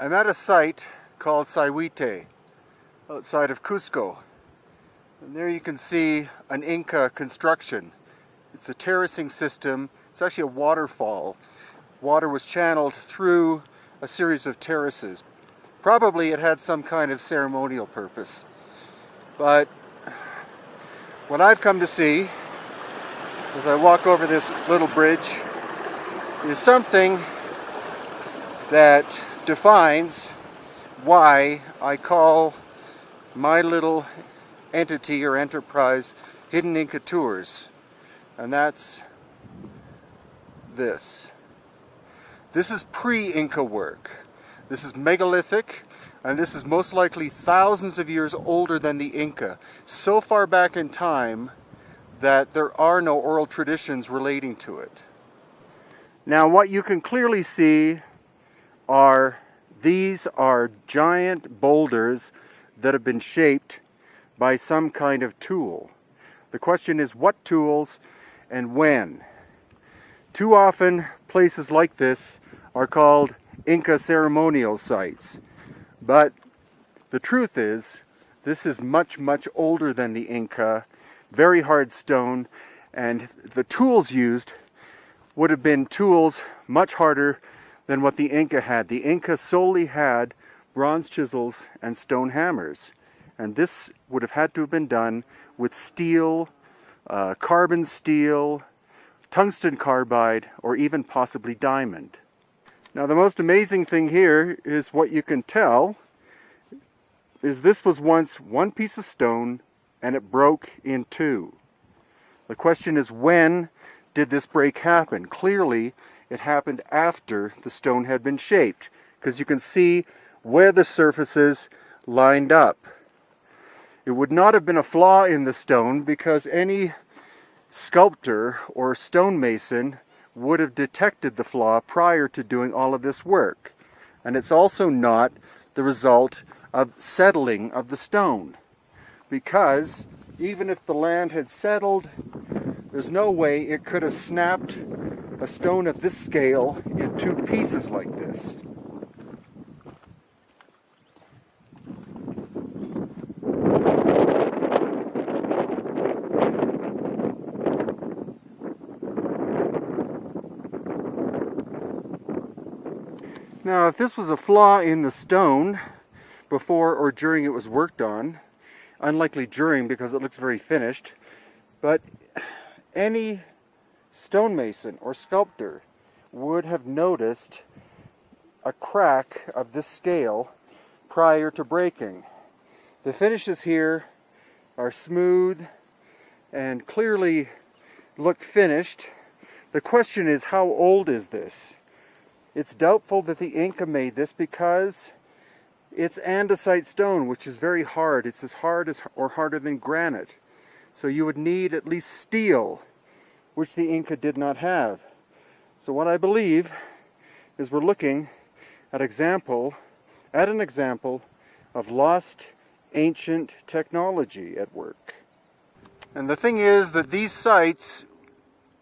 I'm at a site called Sayhuite, outside of Cusco. And there you can see an Inca construction. It's a terracing system. It's actually a waterfall. Water was channeled through a series of terraces. Probably it had some kind of ceremonial purpose. But what I've come to see as I walk over this little bridge is something that defines why I call my little entity or enterprise Hidden Inca Tours. And that's this. This is pre-Inca work. This is megalithic, and this is most likely thousands of years older than the Inca, so far back in time that there are no oral traditions relating to it. Now what you can clearly see are these are giant boulders that have been shaped by some kind of tool. The question is what tools and when. Too often places like this are called Inca ceremonial sites, but the truth is this is much older than the Inca, very hard stone, and the tools used would have been tools much harder than what the Inca had. The Inca solely had bronze chisels and stone hammers, and this would have had to have been done with steel, carbon steel, tungsten carbide, or even possibly diamond. Now the most amazing thing here is what you can tell is this was once one piece of stone and it broke in two. The question is, when did this break happen? Clearly it happened after the stone had been shaped, because you can see where the surfaces lined up. It would not have been a flaw in the stone because any sculptor or stonemason would have detected the flaw prior to doing all of this work. And it's also not the result of settling of the stone, because even if the land had settled, there's no way it could have snapped a stone of this scale in two pieces like this. Now, if this was a flaw in the stone before or during it was worked on, unlikely during because it looks very finished, but any stonemason or sculptor would have noticed a crack of this scale prior to breaking. The finishes here are smooth and clearly look finished. The question is, how old is this? It's doubtful that the Inca made this because it's andesite stone, which is very hard. It's as hard as or harder than granite. So you would need at least steel, which the Inca did not have. So what I believe is we're looking at an example of lost ancient technology at work. And the thing is that these sites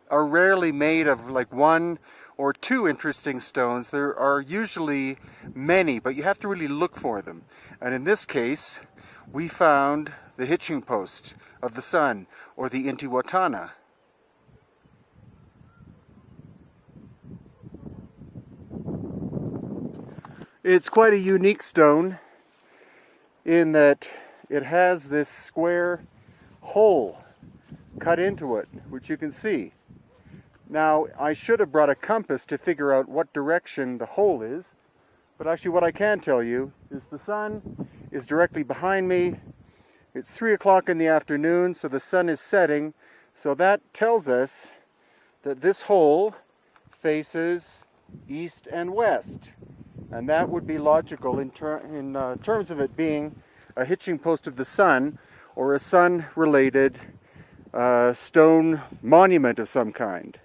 are rarely made of like one or two interesting stones. There are usually many, but you have to really look for them. And in this case, we found the hitching post of the sun, or the Intihuatana. It's quite a unique stone in that it has this square hole cut into it, which you can see. Now, I should have brought a compass to figure out what direction the hole is, but actually what I can tell you is the sun is directly behind me. It's 3 o'clock in the afternoon, so the sun is setting, so that tells us that this hole faces east and west, and that would be logical in terms of it being a hitching post of the sun or a sun-related stone monument of some kind.